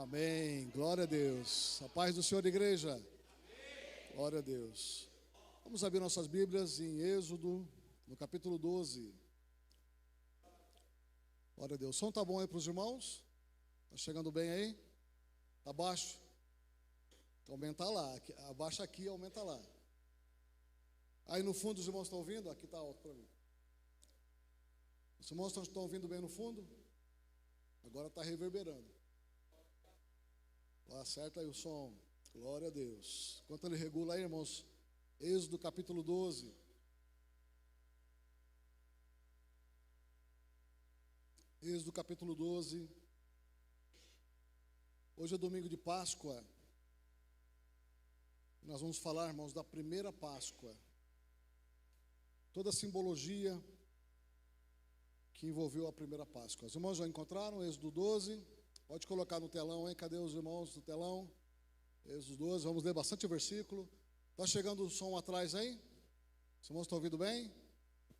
Amém. Glória a Deus. A paz do Senhor, igreja. Glória a Deus. Vamos abrir nossas Bíblias em Êxodo, no capítulo 12. Glória a Deus. O som tá bom aí para os irmãos? Tá chegando bem aí? Tá baixo? Então aumenta lá. Abaixa aqui e aumenta lá. Aí no fundo os irmãos estão ouvindo? Aqui está alto para mim. Os irmãos estão ouvindo bem no fundo? Agora está reverberando. Acerta aí o som. Glória a Deus. Enquanto ele regula aí, irmãos, Êxodo capítulo 12. Êxodo capítulo 12. Hoje é domingo de Páscoa. Nós vamos falar, irmãos, da primeira Páscoa. Toda a simbologia que envolveu a primeira Páscoa. Os irmãos já encontraram Êxodo 12? Pode colocar no telão, hein? Cadê os irmãos no telão? Êxodo 12, vamos ler bastante versículo. Está chegando o som atrás aí? Os irmãos estão ouvindo bem?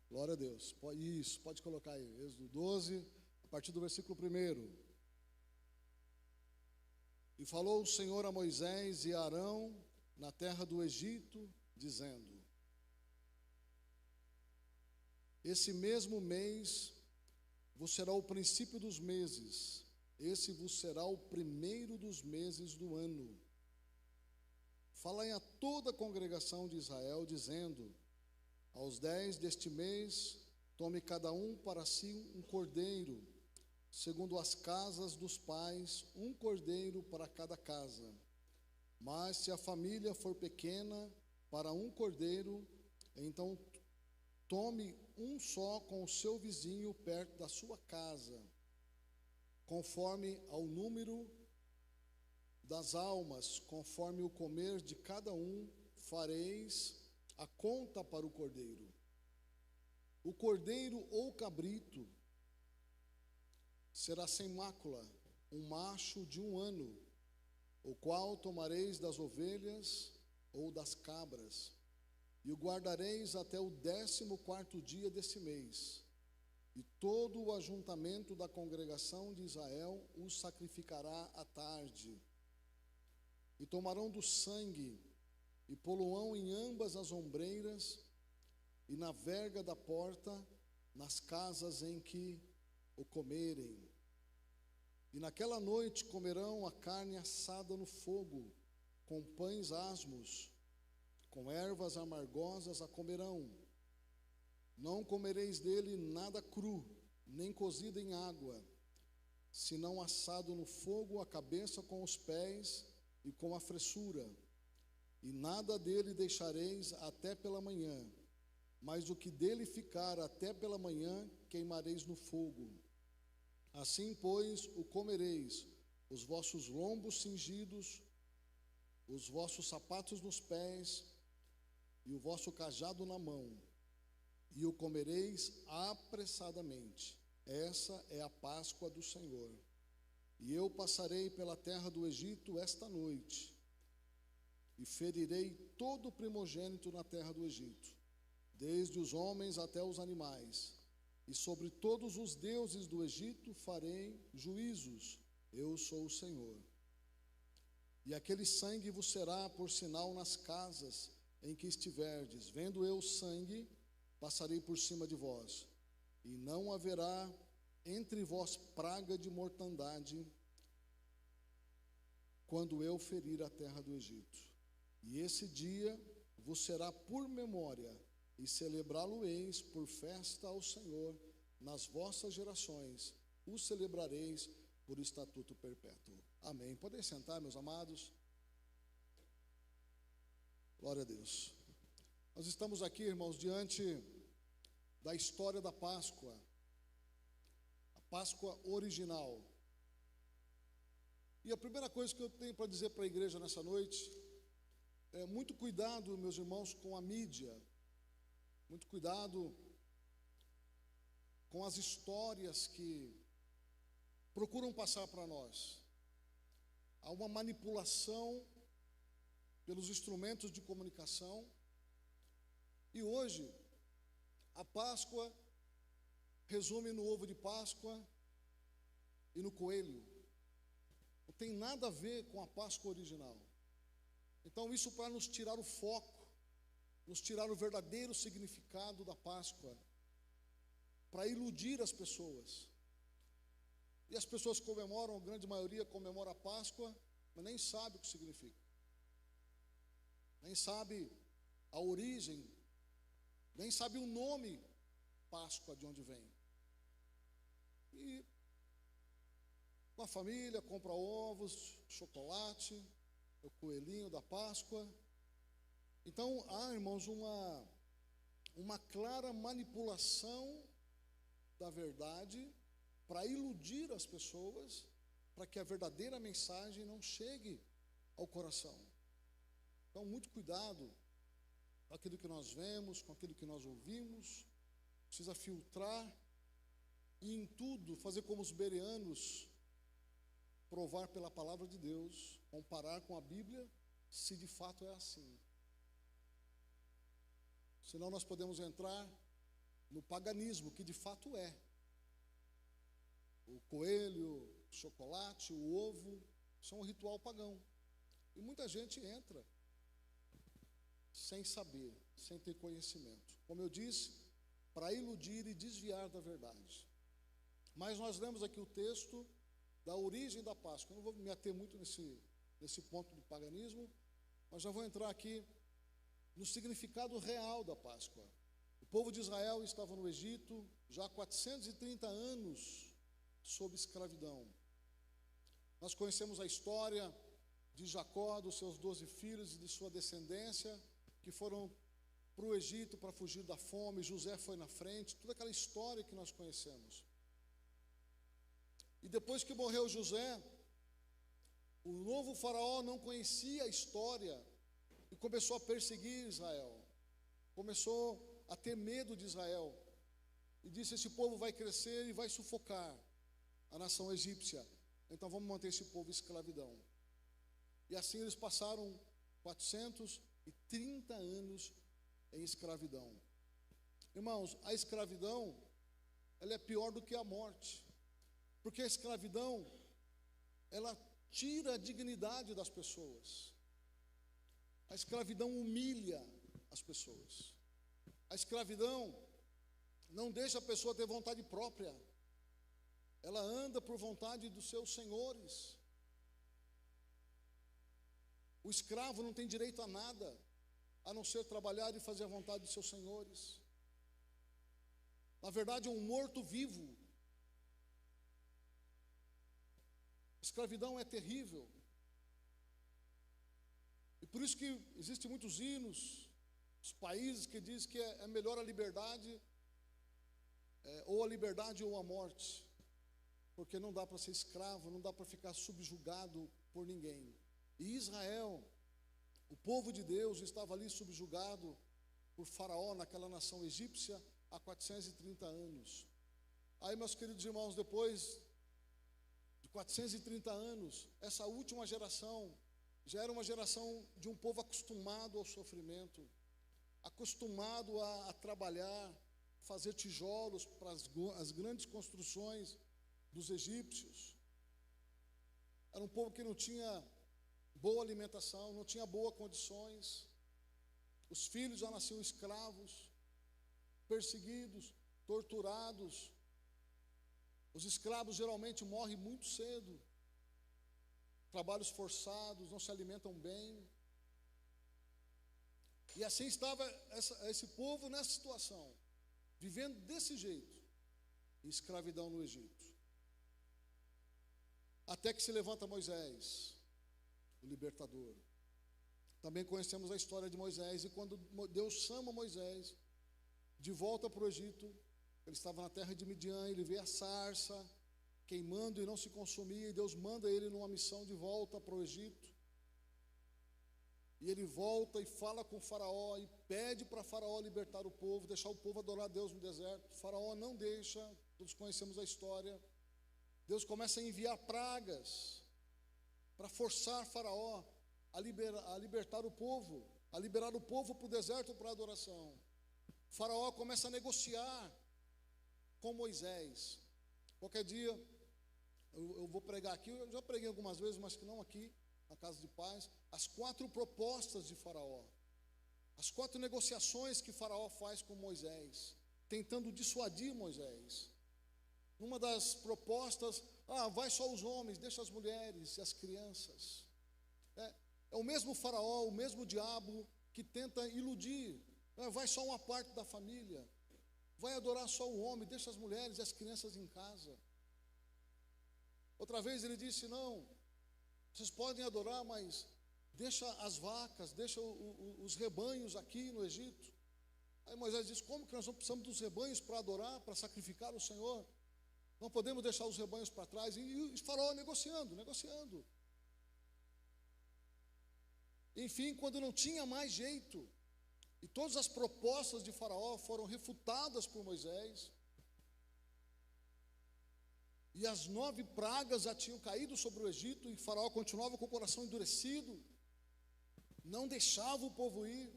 Glória a Deus. Isso, pode colocar aí. Êxodo 12, a partir do versículo 1. E falou o Senhor a Moisés e a Arão na terra do Egito, dizendo: Esse mesmo mês vos será o princípio dos meses. Esse vos será o primeiro dos meses do ano. Falai a toda a congregação de Israel, dizendo: Aos 10 deste mês, tome cada um para si um cordeiro, segundo as casas dos pais, um cordeiro para cada casa. Mas se a família for pequena, para um cordeiro, então tome um só com o seu vizinho perto da sua casa. Conforme ao número das almas, conforme o comer de cada um, fareis a conta para o cordeiro. O cordeiro ou cabrito será sem mácula, um macho de 1 ano, o qual tomareis das ovelhas ou das cabras, e o guardareis até o 14º dia desse mês. E todo o ajuntamento da congregação de Israel o sacrificará à tarde. E tomarão do sangue, e poluão em ambas as ombreiras, e na verga da porta, nas casas em que o comerem. E naquela noite comerão a carne assada no fogo, com pães asmos, com ervas amargosas a comerão. Não comereis dele nada cru, nem cozido em água, senão assado no fogo, a cabeça com os pés e com a fressura. E nada dele deixareis até pela manhã, mas o que dele ficar até pela manhã, queimareis no fogo. Assim, pois, o comereis, os vossos lombos cingidos, os vossos sapatos nos pés e o vosso cajado na mão. E o comereis apressadamente. Essa é a Páscoa do Senhor. E eu passarei pela terra do Egito esta noite, e ferirei todo o primogênito na terra do Egito, desde os homens até os animais. E sobre todos os deuses do Egito farei juízos. Eu sou o Senhor. E aquele sangue vos será por sinal nas casas em que estiverdes. Vendo eu o sangue, passarei por cima de vós, e não haverá entre vós praga de mortandade, quando eu ferir a terra do Egito. E esse dia vos será por memória, e celebrá-lo-eis por festa ao Senhor nas vossas gerações. O celebrareis por estatuto perpétuo. Amém. Podem sentar, meus amados. Glória a Deus. Nós estamos aqui, irmãos, diante da história da Páscoa, a Páscoa original. E a primeira coisa que eu tenho para dizer para a igreja nessa noite é muito cuidado, meus irmãos, com a mídia, muito cuidado com as histórias que procuram passar para nós. Há uma manipulação pelos instrumentos de comunicação. E hoje, a Páscoa resume no ovo de Páscoa e no coelho. tem nada a ver com a Páscoa original. Então, isso para nos tirar o foco, nos tirar o verdadeiro significado da Páscoa, para iludir as pessoas. E as pessoas comemoram, a grande maioria comemora a Páscoa, mas nem sabe o que significa. Nem sabe a origem, nem sabe o nome Páscoa, de onde vem. E com a família compra ovos, chocolate, o coelhinho da Páscoa. Então há, irmãos, uma clara manipulação da verdade para iludir as pessoas, para que a verdadeira mensagem não chegue ao coração. Então, muito cuidado com aquilo que nós vemos, com aquilo que nós ouvimos. Precisa filtrar e em tudo fazer como os bereanos, provar pela palavra de Deus, comparar com a Bíblia, se de fato é assim. Senão nós podemos entrar no paganismo, que de fato é. O coelho, o chocolate, o ovo, são um ritual pagão. E muita gente entra sem saber, sem ter conhecimento. Como eu disse, para iludir e desviar da verdade. Mas nós lemos aqui o texto da origem da Páscoa. Eu não vou me ater muito nesse ponto do paganismo, mas já vou entrar aqui no significado real da Páscoa. O povo de Israel estava no Egito já há 430 anos sob escravidão. Nós conhecemos a história de Jacó, dos seus 12 filhos e de sua descendência, que foram para o Egito para fugir da fome. José foi na frente, toda aquela história que nós conhecemos. E depois que morreu José, o novo faraó não conhecia a história e começou a perseguir Israel. Começou a ter medo de Israel. E disse: esse povo vai crescer e vai sufocar a nação egípcia. Então vamos manter esse povo em escravidão. E assim eles passaram 430 anos em escravidão. Irmãos, a escravidão, ela é pior do que a morte. Porque a escravidão, ela tira a dignidade das pessoas. A escravidão humilha as pessoas. A escravidão não deixa a pessoa ter vontade própria. Ela anda por vontade dos seus senhores. O escravo não tem direito a nada, a não ser trabalhar e fazer a vontade dos seus senhores. Na verdade, é um morto-vivo. A escravidão é terrível. E por isso que existem muitos hinos, os países que dizem que é melhor a liberdade, ou a liberdade ou a morte. Porque não dá para ser escravo, não dá para ficar subjugado por ninguém. E Israel, o povo de Deus, estava ali subjugado por Faraó, naquela nação egípcia, há 430 anos. Aí, meus queridos irmãos, depois de 430 anos, essa última geração já era uma geração de um povo acostumado ao sofrimento, acostumado a trabalhar, fazer tijolos para as grandes construções dos egípcios. Era um povo que não tinha boa alimentação, não tinha boas condições. Os filhos já nasciam escravos, perseguidos, torturados. Os escravos geralmente morrem muito cedo. Trabalhos forçados, não se alimentam bem. E assim estava esse povo nessa situação, vivendo desse jeito, em escravidão no Egito. Até que se levanta Moisés, o libertador. Também conhecemos a história de Moisés, e quando Deus chama Moisés de volta para o Egito, ele estava na terra de Midian, ele vê a sarça queimando e não se consumia, e Deus manda ele numa missão de volta para o Egito. E ele volta e fala com o Faraó e pede para Faraó libertar o povo, deixar o povo adorar a Deus no deserto. O Faraó não deixa, todos conhecemos a história. Deus começa a enviar pragas para forçar Faraó a libertar o povo, a liberar o povo para o deserto para a adoração. O Faraó começa a negociar com Moisés. Qualquer dia eu vou pregar aqui, eu já preguei algumas vezes, mas que não aqui, na casa de paz, as 4 propostas de Faraó, as 4 negociações que Faraó faz com Moisés, tentando dissuadir Moisés. Uma das propostas, vai só os homens, deixa as mulheres e as crianças. É o mesmo Faraó, o mesmo diabo que tenta iludir. Vai só uma parte da família, vai adorar só o homem, deixa as mulheres e as crianças em casa. Outra vez ele disse, não, vocês podem adorar, mas deixa as vacas, deixa os rebanhos aqui no Egito. Aí Moisés disse, como que nós não precisamos dos rebanhos para adorar, para sacrificar o Senhor? Não podemos deixar os rebanhos para trás. E Faraó negociando. Enfim, quando não tinha mais jeito, e todas as propostas de Faraó foram refutadas por Moisés, e as 9 pragas já tinham caído sobre o Egito, e Faraó continuava com o coração endurecido, não deixava o povo ir.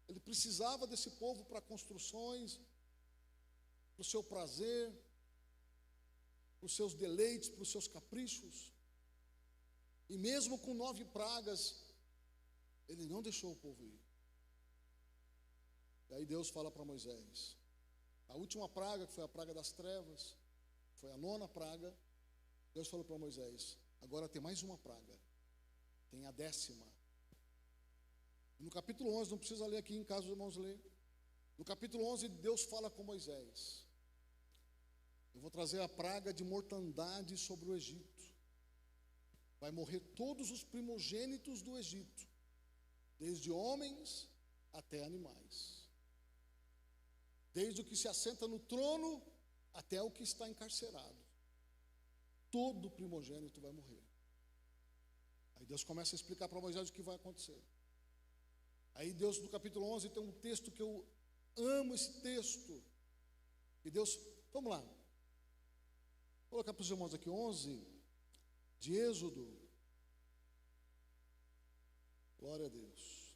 Ele precisava desse povo para construções, para o seu prazer, para os seus deleites, para os seus caprichos. E mesmo com 9 pragas, ele não deixou o povo ir. E aí Deus fala para Moisés, a última praga, que foi a praga das trevas, foi a 9ª praga. Deus falou para Moisés, agora tem mais uma praga, tem a 10ª. E no capítulo 11, não precisa ler aqui em casa, os irmãos lerem. No capítulo 11, Deus fala com Moisés, eu vou trazer a praga de mortandade sobre o Egito. Vai morrer todos os primogênitos do Egito, desde homens até animais, desde o que se assenta no trono até o que está encarcerado. Todo primogênito vai morrer. Aí Deus começa a explicar para Moisés o que vai acontecer. Aí Deus, no capítulo 11, tem um texto que eu amo esse texto. E Deus, vamos lá. Vou colocar para os irmãos aqui 11, de Êxodo. Glória a Deus.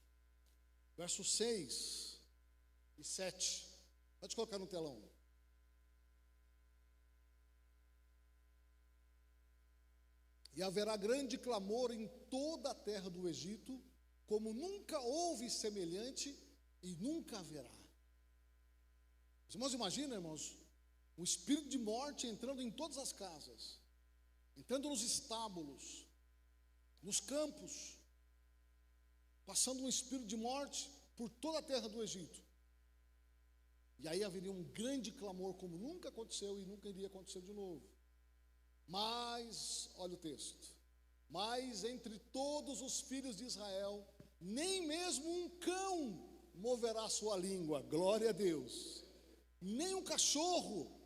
Versos 6 e 7. Pode colocar no telão. E haverá grande clamor em toda a terra do Egito, como nunca houve semelhante e nunca haverá. Os irmãos imaginam, irmãos, um espírito de morte entrando em todas as casas, entrando nos estábulos, nos campos, passando um espírito de morte por toda a terra do Egito. E aí haveria um grande clamor, como nunca aconteceu e nunca iria acontecer de novo. Mas, olha o texto, mas entre todos os filhos de Israel, nem mesmo um cão moverá sua língua, glória a Deus. Nem um cachorro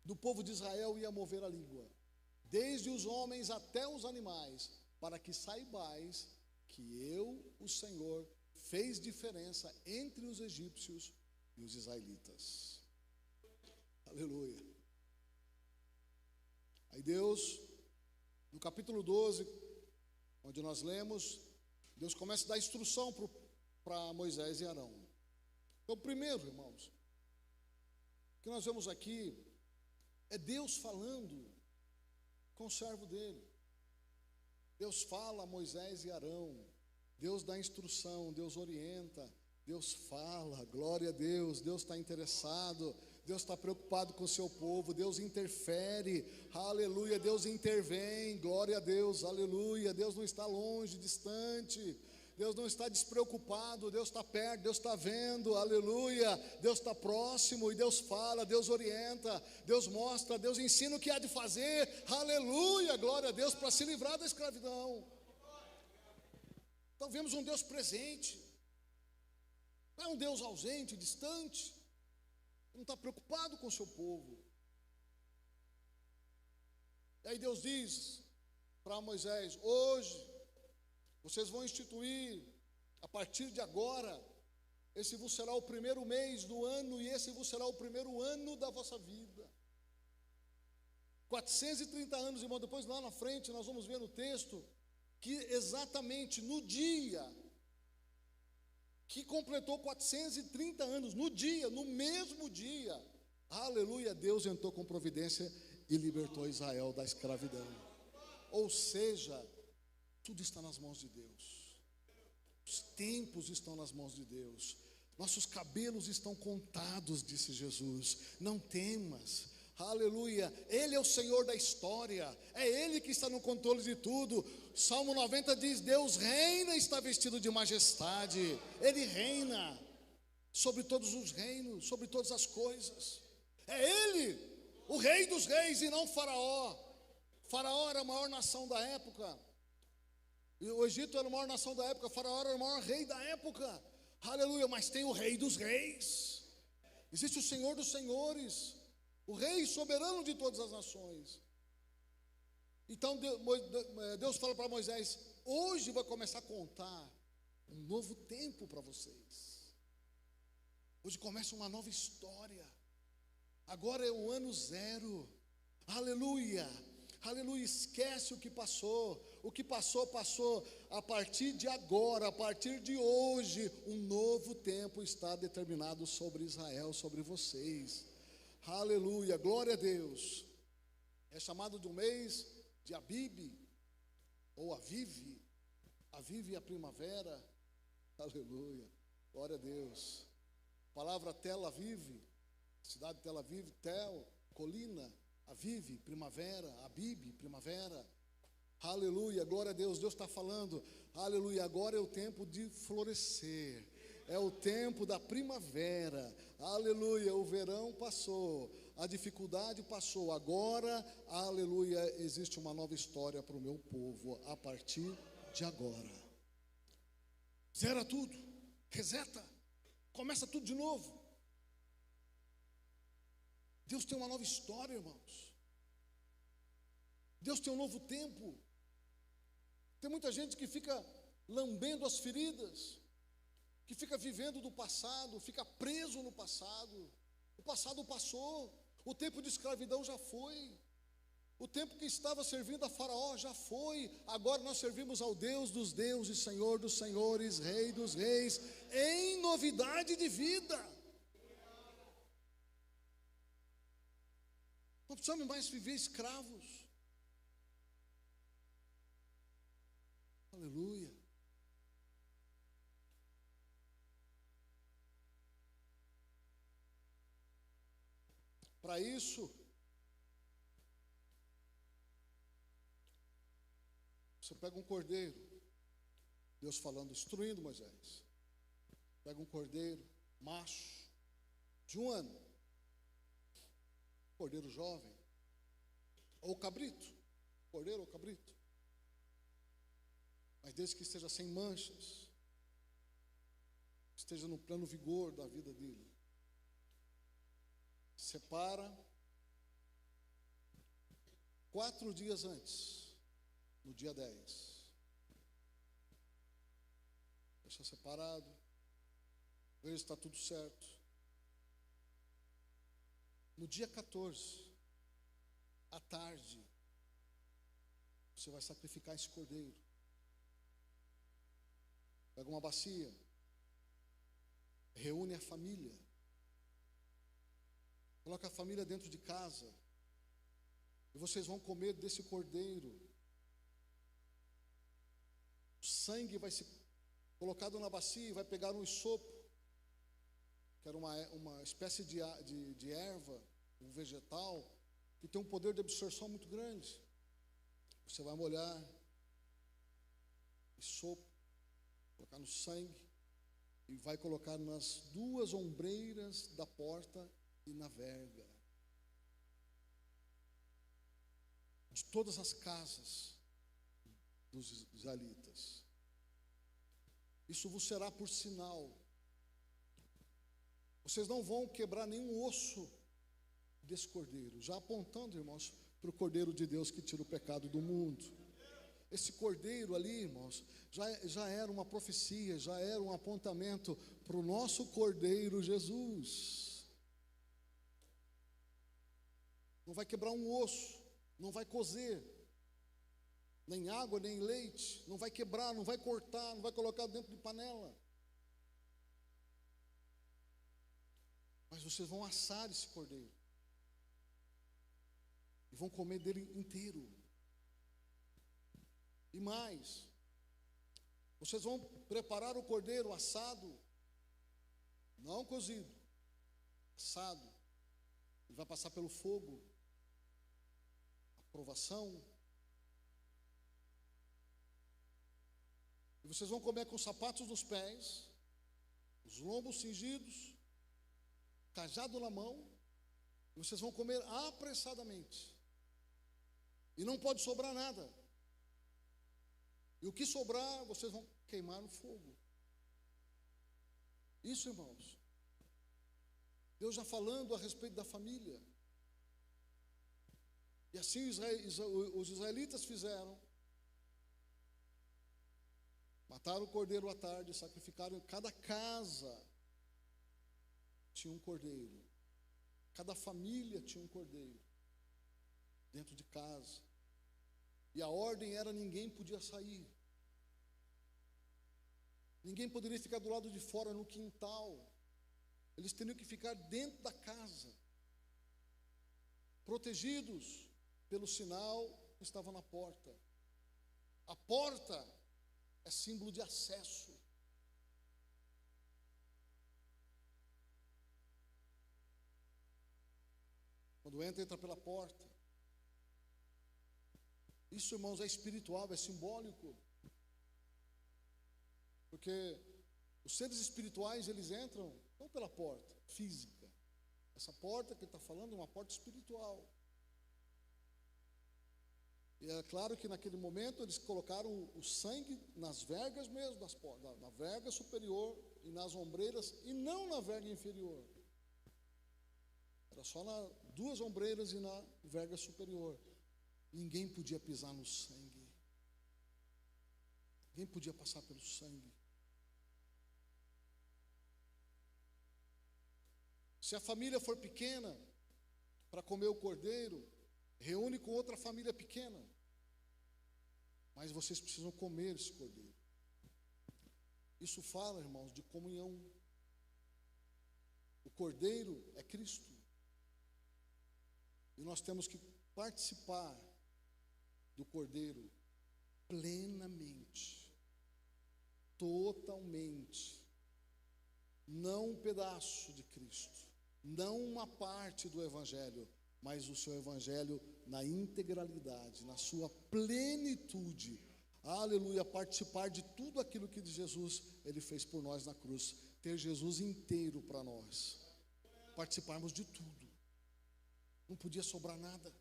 do povo de Israel ia mover a língua, desde os homens até os animais, para que saibais que eu, o Senhor, fez diferença entre os egípcios e os israelitas. Aleluia. Aí Deus, no capítulo 12, onde nós lemos, Deus começa a dar instrução para Moisés e Arão. Então, primeiro, irmãos, o que nós vemos aqui é Deus falando com o servo dele. Deus fala a Moisés e Arão, Deus dá instrução, Deus orienta, Deus fala, glória a Deus, Deus está interessado, Deus está preocupado com o seu povo, Deus interfere, aleluia, Deus intervém, glória a Deus, aleluia, Deus não está longe, distante, Deus não está despreocupado, Deus está perto, Deus está vendo, aleluia, Deus está próximo, e Deus fala, Deus orienta, Deus mostra, Deus ensina o que há de fazer, aleluia, glória a Deus, para se livrar da escravidão. Então vemos um Deus presente, não é um Deus ausente, distante, não está preocupado com o seu povo. E aí Deus diz para Moisés, hoje, vocês vão instituir, a partir de agora, esse vos será o primeiro mês do ano, e esse vos será o primeiro ano da vossa vida. 430 anos, irmão, depois lá na frente, nós vamos ver no texto, que exatamente no dia que completou 430 anos, no mesmo dia, aleluia, Deus entrou com providência e libertou Israel da escravidão. Ou seja, tudo está nas mãos de Deus. Os tempos estão nas mãos de Deus. Nossos cabelos estão contados, disse Jesus. Não temas. Aleluia. Ele é o Senhor da história. É Ele que está no controle de tudo. Salmo 90 diz: Deus reina e está vestido de majestade. Ele reina sobre todos os reinos, sobre todas as coisas. É Ele, o Rei dos reis, e não Faraó. Faraó era a maior nação da época. E o Egito era a maior nação da época. Faraó era o maior rei da época. Aleluia. Mas tem o Rei dos reis. Existe o Senhor dos senhores, o Rei soberano de todas as nações. Então Deus fala para Moisés: hoje vai começar a contar um novo tempo para vocês. Hoje começa uma nova história. Agora é o ano zero. Aleluia. Aleluia. Esquece o que passou. O que passou, passou. A partir de agora, a partir de hoje, um novo tempo está determinado sobre Israel, sobre vocês. Aleluia. Glória a Deus. É chamado do mês de Abib, ou Aviv. Aviv é a primavera. Aleluia. Glória a Deus. A palavra Tel Aviv, cidade de Tel Aviv, Tel, colina, Aviv, primavera, Abib, primavera. Aleluia, glória a Deus. Deus está falando, aleluia, agora é o tempo de florescer, é o tempo da primavera. Aleluia, o verão passou, a dificuldade passou, agora, aleluia, existe uma nova história para o meu povo, a partir de agora. Zera tudo, reseta, começa tudo de novo. Deus tem uma nova história, irmãos. Deus tem um novo tempo. Tem muita gente que fica lambendo as feridas, que fica vivendo do passado, fica preso no passado. O passado passou, o tempo de escravidão já foi, o tempo que estava servindo a Faraó já foi. Agora nós servimos ao Deus dos deuses, Senhor dos senhores, Rei dos reis, em novidade de vida. Não precisamos mais viver escravos. Aleluia. Para isso, você pega um cordeiro, Deus falando, instruindo Moisés. Pega um cordeiro, macho, de 1 ano, cordeiro jovem, ou cabrito, cordeiro ou cabrito, mas desde que esteja sem manchas, esteja no pleno vigor da vida dele. Separa 4 dias antes, no dia 10. Deixa separado, veja se está tudo certo. No dia 14, à tarde, você vai sacrificar esse cordeiro. Pega uma bacia, reúne a família, coloca a família dentro de casa, e vocês vão comer desse cordeiro. O sangue vai ser colocado na bacia e vai pegar um isopo, que era uma espécie de erva, um vegetal, que tem um poder de absorção muito grande. Você vai molhar isopo, colocar no sangue, e vai colocar nas 2 ombreiras da porta e na verga de todas as casas dos israelitas. Isso vos será por sinal. Vocês não vão quebrar nenhum osso desse cordeiro, já apontando, irmãos, para o cordeiro de Deus que tira o pecado do mundo. Esse cordeiro ali, irmãos, já era uma profecia, já era um apontamento para o nosso cordeiro Jesus. Não vai quebrar um osso, não vai cozer, nem água, nem leite, não vai quebrar, não vai cortar, não vai colocar dentro de panela. Mas vocês vão assar esse cordeiro. E vão comer dele inteiro. E mais, vocês vão preparar o cordeiro assado, não cozido, assado. Ele vai passar pelo fogo, a provação. E vocês vão comer com sapatos nos pés, os lombos cingidos, cajado na mão, e vocês vão comer apressadamente. E não pode sobrar nada. E o que sobrar, vocês vão queimar no fogo. Isso, irmãos. Deus já falando a respeito da família. E assim os israelitas fizeram. Mataram o cordeiro à tarde, sacrificaram em cada casa. Tinha um cordeiro. Cada família tinha um cordeiro dentro de casa. E a ordem era: ninguém podia sair. Ninguém poderia ficar do lado de fora no quintal. Eles teriam que ficar dentro da casa, protegidos pelo sinal que estava na porta. A porta é símbolo de acesso. Quando entra pela porta. Isso, irmãos, é espiritual, é simbólico. Porque os seres espirituais, eles entram não pela porta física. Essa porta que ele está falando é uma porta espiritual. E é claro que naquele momento eles colocaram o sangue nas vergas mesmo das portas, na verga superior e nas ombreiras, e não na verga inferior. Era só nas duas ombreiras e na verga superior. Ninguém podia pisar no sangue. Ninguém podia passar pelo sangue. Se a família for pequena, para comer o cordeiro, reúne com outra família pequena. Mas vocês precisam comer esse cordeiro. Isso fala, irmãos, de comunhão. O cordeiro é Cristo. E nós temos que participar do cordeiro plenamente, totalmente. Não um pedaço de Cristo, não uma parte do Evangelho, mas o seu Evangelho na integralidade, na sua plenitude. Aleluia, participar de tudo aquilo que Jesus, ele fez por nós na cruz. Ter Jesus inteiro para nós. Participarmos de tudo. Não podia sobrar nada.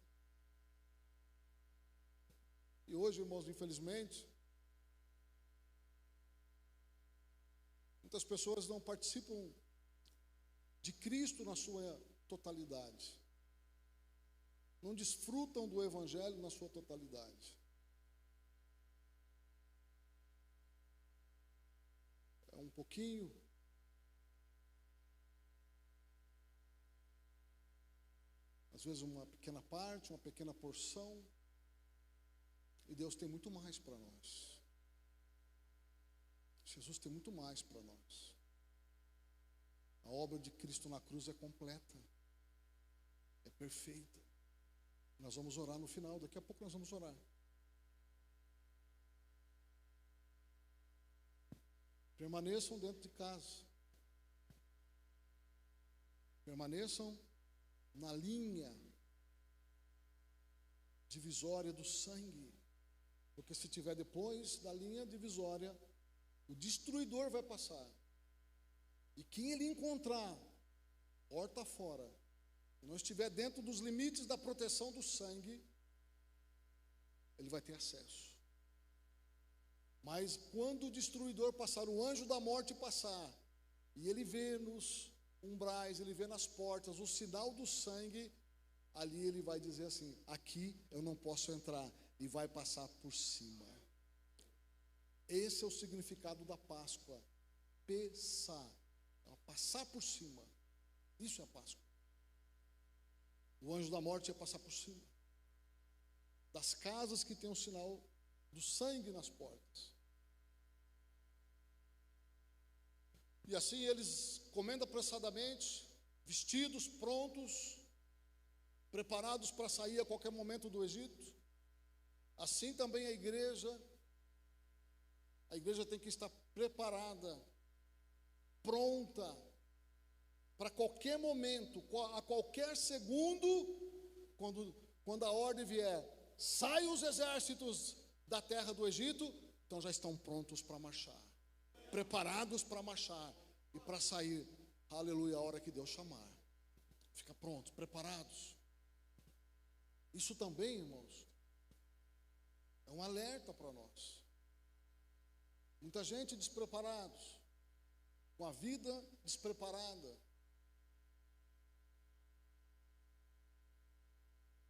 E hoje, irmãos, infelizmente, muitas pessoas não participam de Cristo na sua totalidade. Não desfrutam do Evangelho na sua totalidade. É um pouquinho. Às vezes uma pequena parte, uma pequena porção. E Deus tem muito mais para nós. Jesus tem muito mais para nós. A obra de Cristo na cruz é completa. É perfeita. Nós vamos orar no final, daqui a pouco nós vamos orar. Permaneçam dentro de casa. Permaneçam na linha divisória do sangue. Porque se tiver depois da linha divisória, o destruidor vai passar. E quem ele encontrar, porta fora, e não estiver dentro dos limites da proteção do sangue, ele vai ter acesso. Mas quando o destruidor passar, o anjo da morte passar, e ele vê nos umbrais, ele vê nas portas o sinal do sangue, ali ele vai dizer assim: aqui eu não posso entrar, e vai passar por cima. Esse é o significado da Páscoa. Passar. Passar por cima. Isso é a Páscoa. O anjo da morte ia passar por cima das casas que tem o sinal do sangue nas portas. E assim eles, comendo apressadamente, vestidos, prontos, preparados para sair a qualquer momento do Egito, assim também a igreja tem que estar preparada, pronta, para qualquer momento, a qualquer segundo, quando a ordem vier, saiam os exércitos da terra do Egito, então já estão prontos para marchar, preparados para marchar e para sair, aleluia, a hora que Deus chamar. Fica pronto, preparados. Isso também, irmãos, é um alerta para nós. Muita gente despreparados, com a vida despreparada,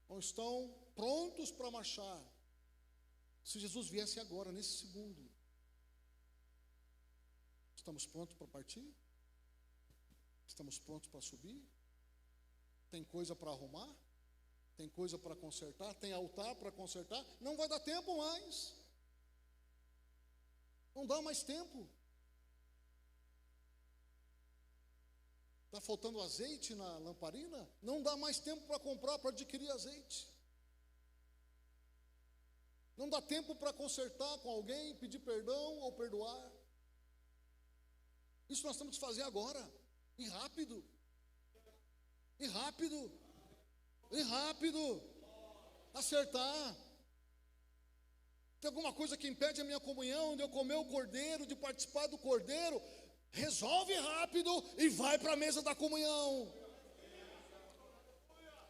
não estão prontos para marchar. Se Jesus viesse agora, nesse segundo, estamos prontos para partir? Estamos prontos para subir? Tem coisa para arrumar? Tem coisa para consertar? Tem altar para consertar? Não vai dar tempo mais. Não dá mais tempo. Está faltando azeite na lamparina? Não dá mais tempo para comprar, para adquirir azeite. Não dá tempo para consertar com alguém, pedir perdão ou perdoar. Isso nós temos que fazer agora. E rápido. E rápido. E rápido. Acertar. Tem alguma coisa que impede a minha comunhão, de eu comer o cordeiro, de participar do cordeiro? Resolve rápido e vai para a mesa da comunhão.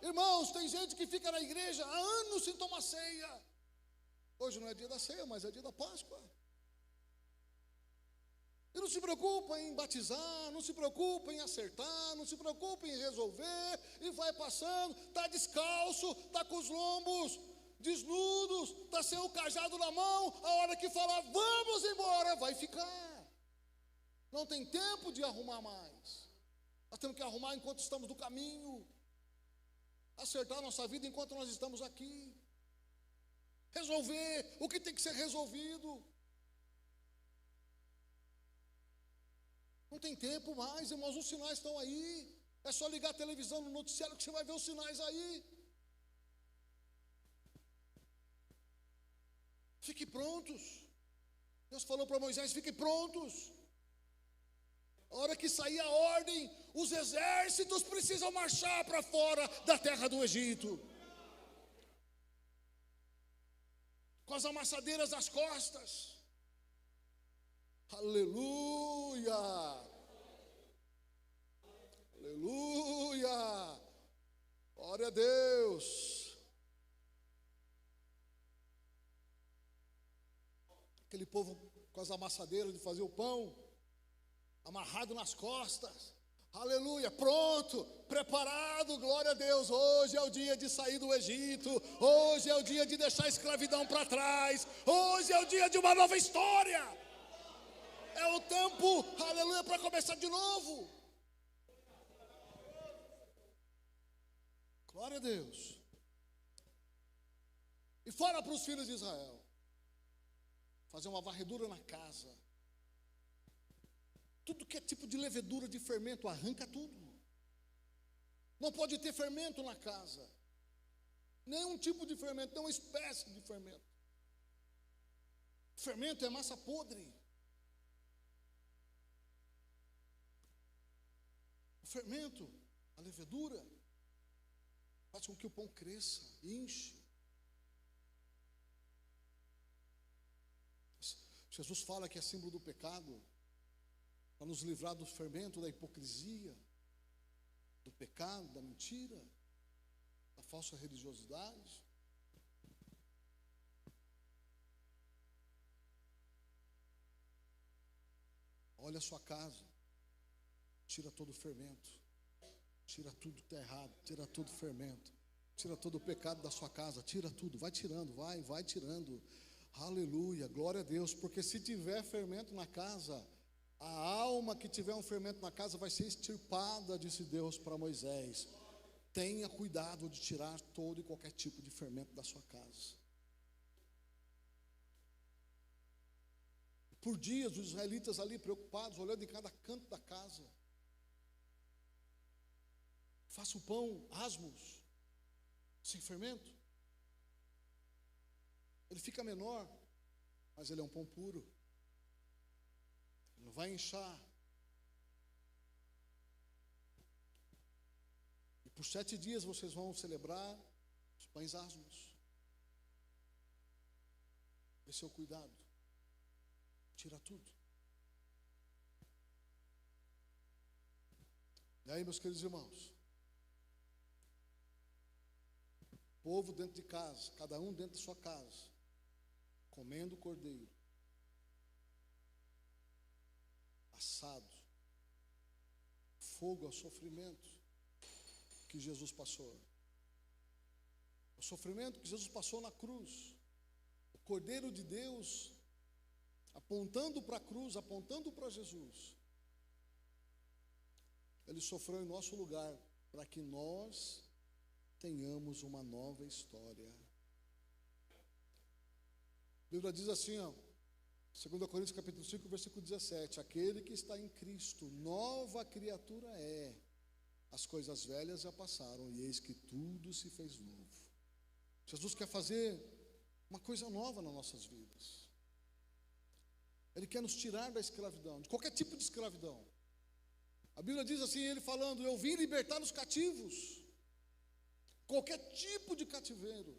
Irmãos, tem gente que fica na igreja há anos sem tomar ceia. Hoje não é dia da ceia, mas é dia da Páscoa. E não se preocupa em batizar, não se preocupa em acertar, não se preocupa em resolver, e vai passando, está descalço, está com os lombos desnudos, está sem o cajado na mão, a hora que falar, vamos embora, vai ficar. Não tem tempo de arrumar mais. Nós temos que arrumar enquanto estamos no caminho, acertar nossa vida enquanto nós estamos aqui, resolver o que tem que ser resolvido. Não tem tempo mais, irmãos, os sinais estão aí. É só ligar a televisão no noticiário que você vai ver os sinais aí. Fique prontos. Deus falou para Moisés, fique prontos. A hora que sair a ordem, os exércitos precisam marchar para fora da terra do Egito, com as amassadeiras nas costas. Aleluia! Aleluia! Glória a Deus! Aquele povo com as amassadeiras de fazer o pão, amarrado nas costas, aleluia, pronto, preparado, glória a Deus. Hoje é o dia de sair do Egito, hoje é o dia de deixar a escravidão para trás, hoje é o dia de uma nova história, é o tempo, aleluia, para começar de novo. Glória a Deus. E fala para os filhos de Israel, fazer uma varredura na casa. Tudo que é tipo de levedura, de fermento, arranca tudo. Não pode ter fermento na casa. Nenhum tipo de fermento, nenhuma espécie de fermento. Fermento é massa podre. O fermento, a levedura, faz com que o pão cresça, enche. Jesus fala que é símbolo do pecado, para nos livrar do fermento, da hipocrisia, do pecado, da mentira, da falsa religiosidade. Olha a sua casa, tira todo o fermento, tira tudo que está errado, tira todo o fermento, tira todo o pecado da sua casa, tira tudo, vai tirando, vai tirando. Aleluia, glória a Deus, porque se tiver fermento na casa, a alma que tiver um fermento na casa vai ser extirpada, disse Deus para Moisés. Tenha cuidado de tirar todo e qualquer tipo de fermento da sua casa. Por dias os israelitas ali preocupados, olhando em cada canto da casa. Faça o pão, asmos. sem fermento. Ele fica menor, mas ele é um pão puro. Ele não vai inchar. E por 7 dias vocês vão celebrar os pães asmos. Esse é o cuidado. Tira tudo. E aí, meus queridos irmãos, povo dentro de casa, cada um dentro da sua casa, comendo o cordeiro, assado, fogo ao sofrimento que Jesus passou. O sofrimento que Jesus passou na cruz. O Cordeiro de Deus apontando para a cruz, apontando para Jesus. Ele sofreu em nosso lugar para que nós tenhamos uma nova história. A Bíblia diz assim, ó, 2 Coríntios capítulo 5, versículo 17: aquele que está em Cristo, nova criatura é. As coisas velhas já passaram, e eis que tudo se fez novo. Jesus quer fazer uma coisa nova nas nossas vidas. Ele quer nos tirar da escravidão, de qualquer tipo de escravidão. A Bíblia diz assim, ele falando: eu vim libertar os cativos, qualquer tipo de cativeiro.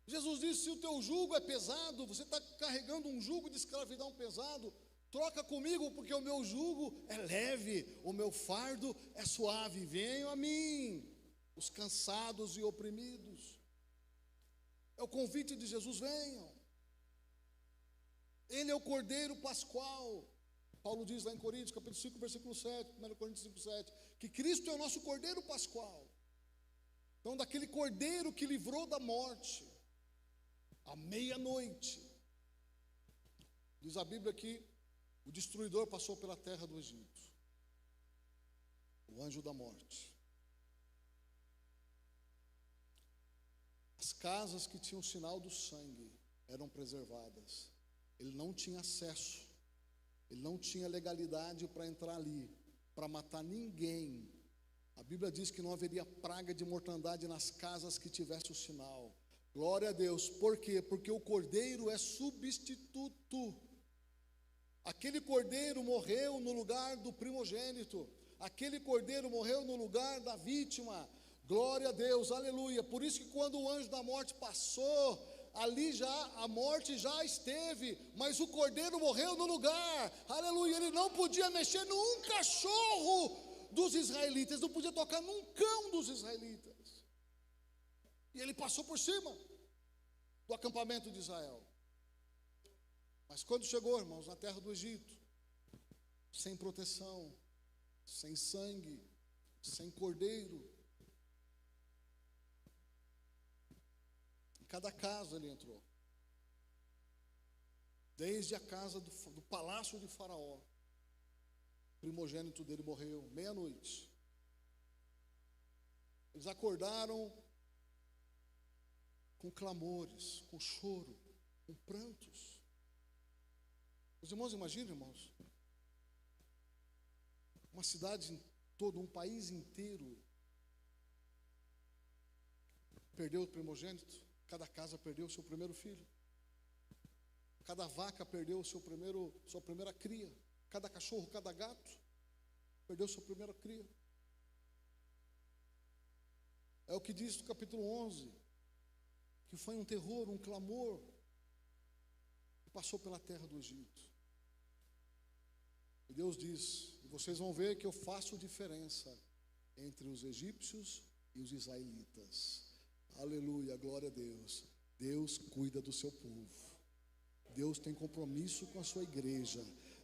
Jesus disse: se o teu jugo é pesado, você está carregando um jugo de escravidão pesado, troca comigo, porque o meu jugo é leve, o meu fardo é suave. Venham a mim, os cansados e oprimidos. É o convite de Jesus: venham. Ele é o Cordeiro Pascual. Paulo diz lá em Coríntios, capítulo 5, versículo 7, 1 Coríntios 5, 7, que Cristo é o nosso Cordeiro Pascual. Então, daquele Cordeiro que livrou da morte, à meia-noite, diz a Bíblia que o destruidor passou pela terra do Egito, o anjo da morte. As casas que tinham o sinal do sangue eram preservadas. Ele não tinha acesso, ele não tinha legalidade para entrar ali, para matar ninguém. A Bíblia diz que não haveria praga de mortandade nas casas que tivesse o sinal. Glória a Deus. Por quê? Porque o cordeiro é substituto. Aquele cordeiro morreu no lugar do primogênito. Aquele cordeiro morreu no lugar da vítima. Glória a Deus, aleluia. Por isso que quando o anjo da morte passou, ali já a morte já esteve, mas o cordeiro morreu no lugar. Aleluia. Ele não podia mexer num cachorro dos israelitas, não podia tocar num cão dos israelitas. E ele passou por cima do acampamento de Israel. Mas quando chegou, irmãos, na terra do Egito, sem proteção, sem sangue, sem cordeiro, em cada casa ele entrou. Desde a casa do palácio de Faraó, o primogênito dele morreu, meia-noite. Eles acordaram com clamores, com choro, com prantos. Os irmãos imaginam, irmãos, uma cidade toda, um país inteiro perdeu o primogênito. Cada casa perdeu o seu primeiro filho. Cada vaca perdeu sua primeira cria. Cada cachorro, cada gato perdeu sua primeira cria. É o que diz no capítulo 11, que foi um terror, um clamor que passou pela terra do Egito. E Deus diz: vocês vão ver que eu faço diferença entre os egípcios e os israelitas. Aleluia, glória a Deus. Deus cuida do seu povo. Deus tem compromisso com a sua igreja.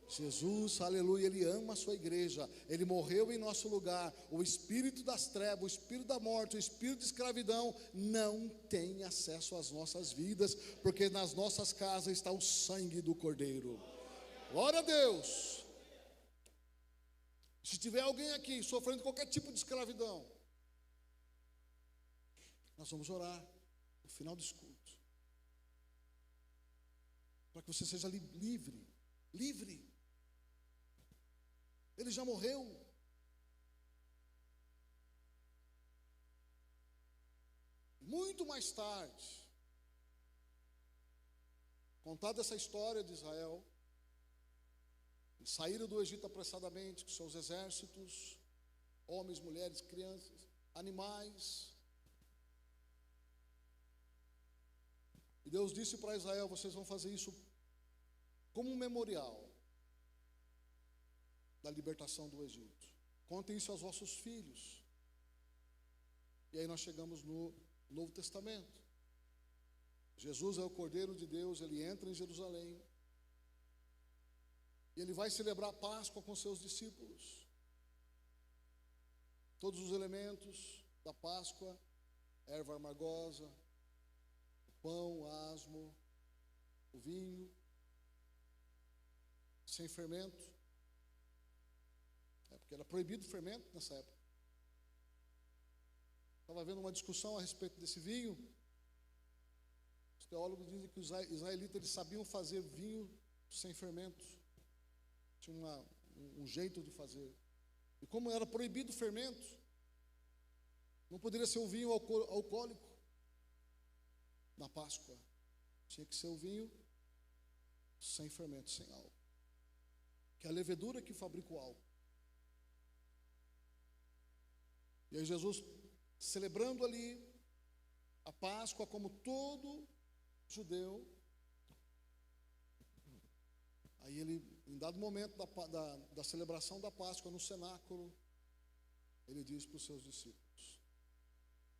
Jesus, aleluia, Ele ama a sua igreja. Ele morreu em nosso lugar. O espírito das trevas, o espírito da morte, o espírito de escravidão não tem acesso às nossas vidas, porque nas nossas casas está o sangue do Cordeiro. Glória a Deus. Se tiver alguém aqui sofrendo qualquer tipo de escravidão, nós vamos orar no final desse culto, para que você seja livre. Livre. Ele já morreu. Muito mais tarde, contada essa história de Israel, eles saíram do Egito apressadamente com seus exércitos, homens, mulheres, crianças, animais. E Deus disse para Israel: vocês vão fazer isso como um memorial da libertação do Egito. Contem isso aos vossos filhos. E aí nós chegamos no Novo Testamento. Jesus é o Cordeiro de Deus, ele entra em Jerusalém. E ele vai celebrar a Páscoa com seus discípulos. Todos os elementos da Páscoa, erva amargosa, o pão, o asmo, o vinho, sem fermento. Porque era proibido o fermento nessa época. Estava havendo uma discussão a respeito desse vinho. Os teólogos dizem que os israelitas eles sabiam fazer vinho sem fermento. Tinha um jeito de fazer. E como era proibido o fermento, não poderia ser o vinho alcoólico na Páscoa. Tinha que ser o vinho sem fermento, sem álcool. Que é a levedura que fabrica o álcool. E aí Jesus, celebrando ali a Páscoa como todo judeu, aí ele, em dado momento da celebração da Páscoa no cenáculo, ele diz para os seus discípulos,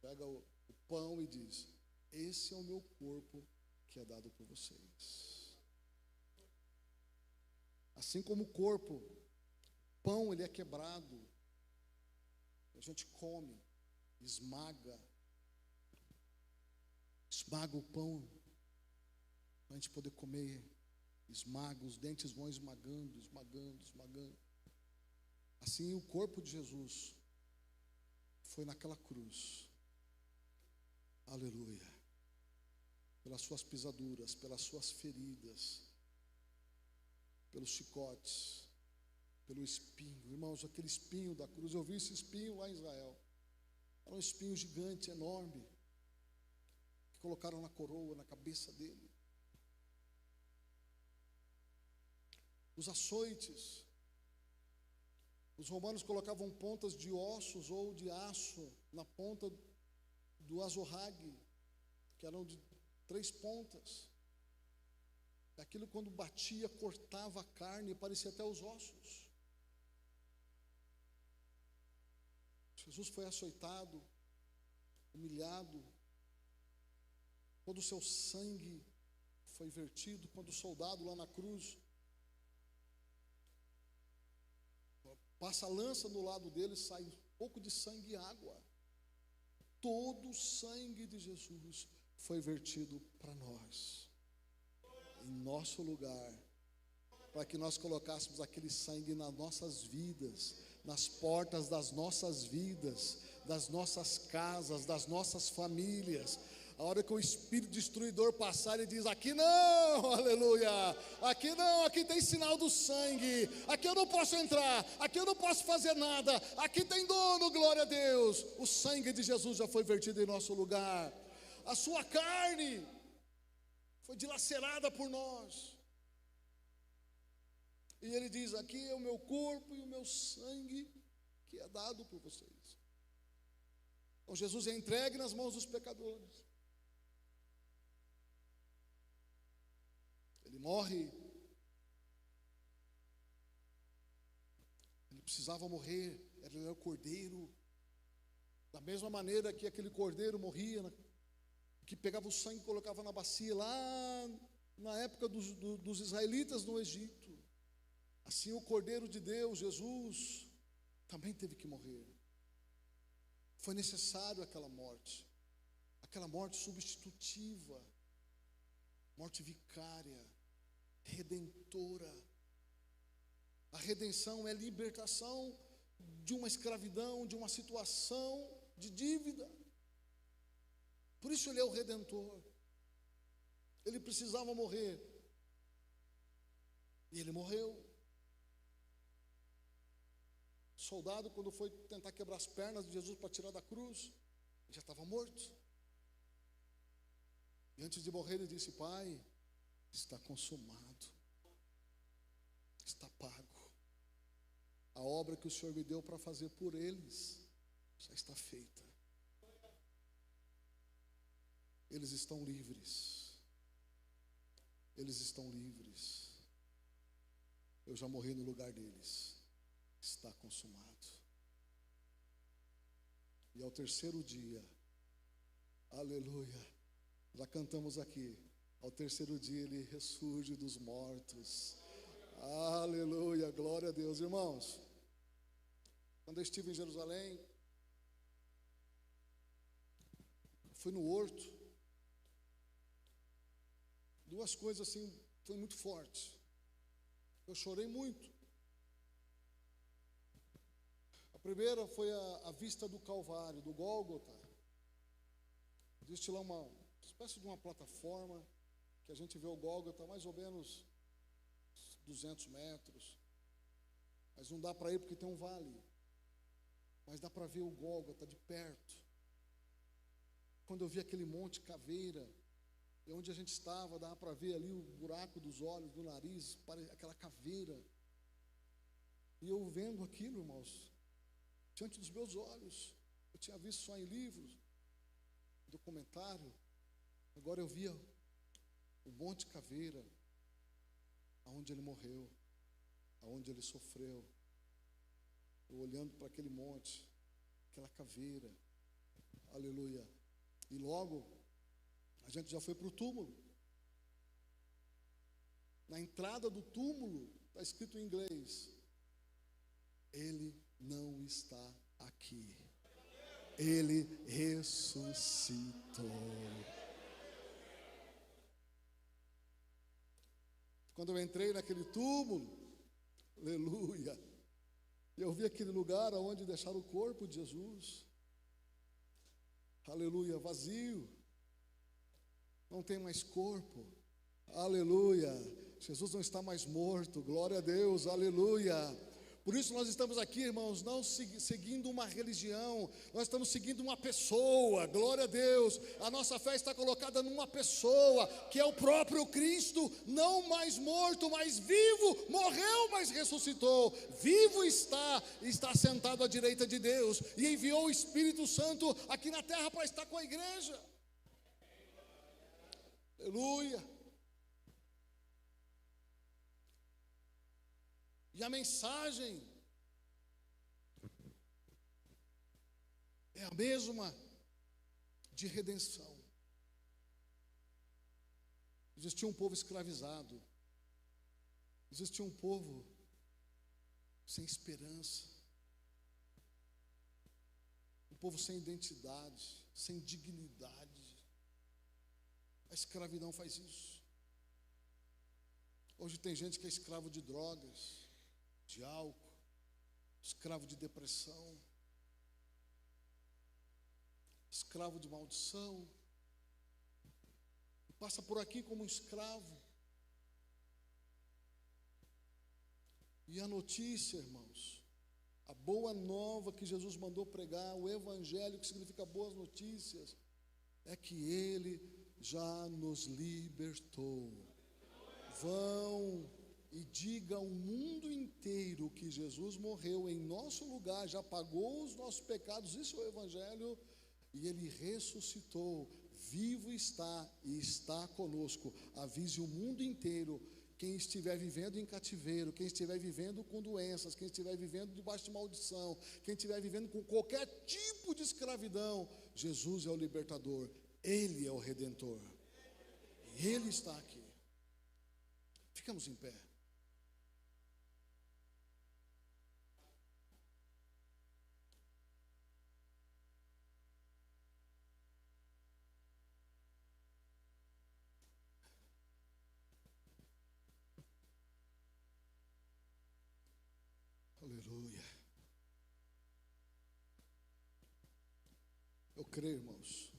pega o pão e diz: esse é o meu corpo que é dado por vocês. Assim como o corpo, pão ele é quebrado, a gente come, esmaga o pão, para a gente poder comer, esmaga, os dentes vão esmagando. Assim o corpo de Jesus foi naquela cruz, aleluia, pelas suas pisaduras, pelas suas feridas, pelos chicotes, pelo espinho. Irmãos, aquele espinho da cruz, eu vi esse espinho lá em Israel. Era um espinho gigante, enorme, que colocaram na coroa, na cabeça dele. Os açoites, os romanos colocavam pontas de ossos ou de aço na ponta do azorrague, que eram de 3 pontas. Aquilo quando batia, cortava a carne e parecia até os ossos. Jesus foi açoitado, humilhado, todo o seu sangue foi vertido. Quando o soldado lá na cruz passa a lança no lado dele, sai um pouco de sangue e água. Todo o sangue de Jesus foi vertido para nós, em nosso lugar, para que nós colocássemos aquele sangue nas nossas vidas, nas portas das nossas vidas, das nossas casas, das nossas famílias. A hora que o espírito destruidor passar, ele diz: aqui não, aleluia, aqui não, aqui tem sinal do sangue, aqui eu não posso entrar, aqui eu não posso fazer nada, aqui tem dono, glória a Deus. O sangue de Jesus já foi vertido em nosso lugar, a sua carne foi dilacerada por nós. E ele diz: aqui é o meu corpo e o meu sangue que é dado por vocês. Então Jesus é entregue nas mãos dos pecadores. Ele morre. Ele precisava morrer. Ele era o cordeiro. Da mesma maneira que aquele cordeiro morria, que pegava o sangue e colocava na bacia lá na época dos israelitas no Egito. Assim o Cordeiro de Deus, Jesus, também teve que morrer. Foi necessário aquela morte substitutiva, morte vicária, redentora. A redenção é a libertação de uma escravidão, de uma situação de dívida. Por isso ele é o Redentor. Ele precisava morrer. E ele morreu. O soldado, quando foi tentar quebrar as pernas de Jesus para tirar da cruz, já estava morto. E antes de morrer, ele disse: Pai, está consumado, está pago. A obra que o Senhor me deu para fazer por eles já está feita. Eles estão livres. Eles estão livres. Eu já morri no lugar deles. Está consumado. E ao terceiro dia, aleluia, já cantamos aqui, ao terceiro dia ele ressurge dos mortos. Aleluia, glória a Deus. Irmãos, quando eu estive em Jerusalém, fui no horto, duas coisas assim, foi muito forte. Eu chorei muito. A primeira foi a vista do Calvário, do Gólgota. Existe lá uma espécie de uma plataforma que a gente vê o Gólgota mais ou menos 200 metros. Mas não dá para ir porque tem um vale. Mas dá para ver o Gólgota de perto. Quando eu vi aquele monte caveira, e onde a gente estava, dava para ver ali o buraco dos olhos, do nariz, aquela caveira. E eu vendo aquilo, irmãos, diante dos meus olhos, eu tinha visto só em livros, documentário, agora eu via o Monte Caveira, aonde ele morreu, aonde ele sofreu. Eu olhando para aquele monte, aquela caveira, aleluia. E logo, a gente já foi para o túmulo. Na entrada do túmulo, está escrito em inglês: Ele não está aqui. Ele ressuscitou. Quando eu entrei naquele túmulo, aleluia, eu vi aquele lugar onde deixaram o corpo de Jesus, aleluia, vazio, não tem mais corpo, aleluia, Jesus não está mais morto, glória a Deus, aleluia. Por isso nós estamos aqui, irmãos, não seguindo uma religião, nós estamos seguindo uma pessoa, glória a Deus. A nossa fé está colocada numa pessoa, que é o próprio Cristo, não mais morto, mas vivo, morreu, mas ressuscitou, vivo está sentado à direita de Deus, e enviou o Espírito Santo aqui na terra para estar com a igreja. Aleluia. E a mensagem é a mesma de redenção. Existia um povo escravizado, existia um povo sem esperança, um povo sem identidade, sem dignidade. A escravidão faz isso. Hoje tem gente que é escravo de drogas, de álcool, escravo de depressão, escravo de maldição, e passa por aqui como um escravo. E a notícia, irmãos, a boa nova que Jesus mandou pregar, o evangelho, que significa boas notícias, é que Ele já nos libertou. Vão e diga ao mundo inteiro que Jesus morreu em nosso lugar, já pagou os nossos pecados, isso é o evangelho, e Ele ressuscitou, vivo está e está conosco. Avise o mundo inteiro, quem estiver vivendo em cativeiro, quem estiver vivendo com doenças, quem estiver vivendo debaixo de maldição, quem estiver vivendo com qualquer tipo de escravidão, Jesus é o libertador, Ele é o redentor, e Ele está aqui. Ficamos em pé. Aleluia. Eu creio, irmãos.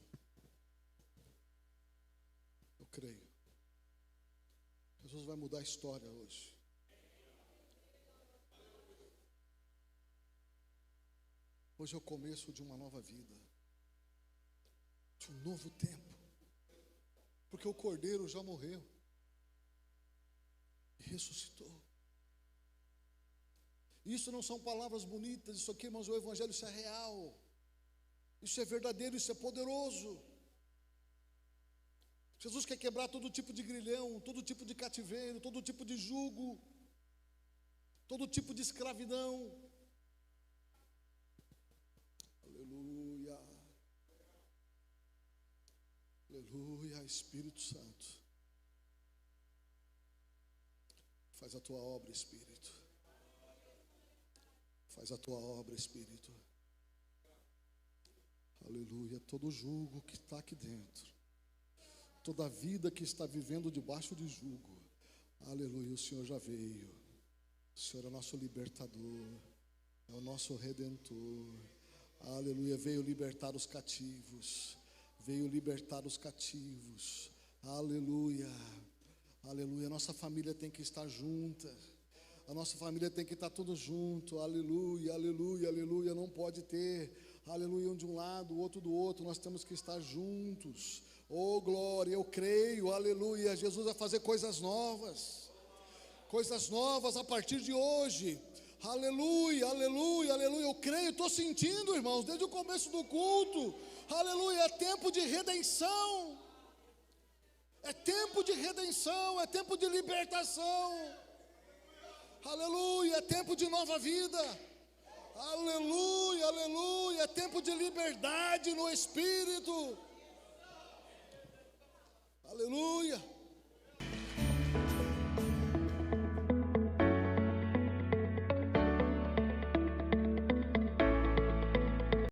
Eu creio. Jesus vai mudar a história hoje. Hoje é o começo de uma nova vida, de um novo tempo. porque o Cordeiro já morreu e ressuscitou. Isso não são palavras bonitas, isso aqui, irmãos, o Evangelho, isso é real, isso é verdadeiro, isso é poderoso. Jesus quer quebrar todo tipo de grilhão, todo tipo de cativeiro, todo tipo de jugo, todo tipo de escravidão. Aleluia. Aleluia, Espírito Santo. Faz a tua obra, Espírito. Faz a tua obra, Espírito. Aleluia. Todo jugo que está aqui dentro, toda vida que está vivendo debaixo de jugo, aleluia, o Senhor já veio. O Senhor é o nosso libertador, é o nosso redentor. Aleluia, veio libertar os cativos. Veio libertar os cativos. Aleluia. Aleluia. Nossa família tem que estar junta. A nossa família tem que estar tudo junto. Aleluia, aleluia, aleluia. Não pode ter, aleluia, um de um lado, o outro do outro. Nós temos que estar juntos. Oh, glória, eu creio, aleluia. Jesus vai fazer coisas novas. Coisas novas a partir de hoje. Aleluia, aleluia, aleluia. Eu creio, estou sentindo, irmãos, desde o começo do culto. Aleluia, é tempo de redenção. É tempo de redenção, é tempo de libertação. Aleluia, é tempo de nova vida. Aleluia, aleluia, é tempo de liberdade no Espírito. Aleluia.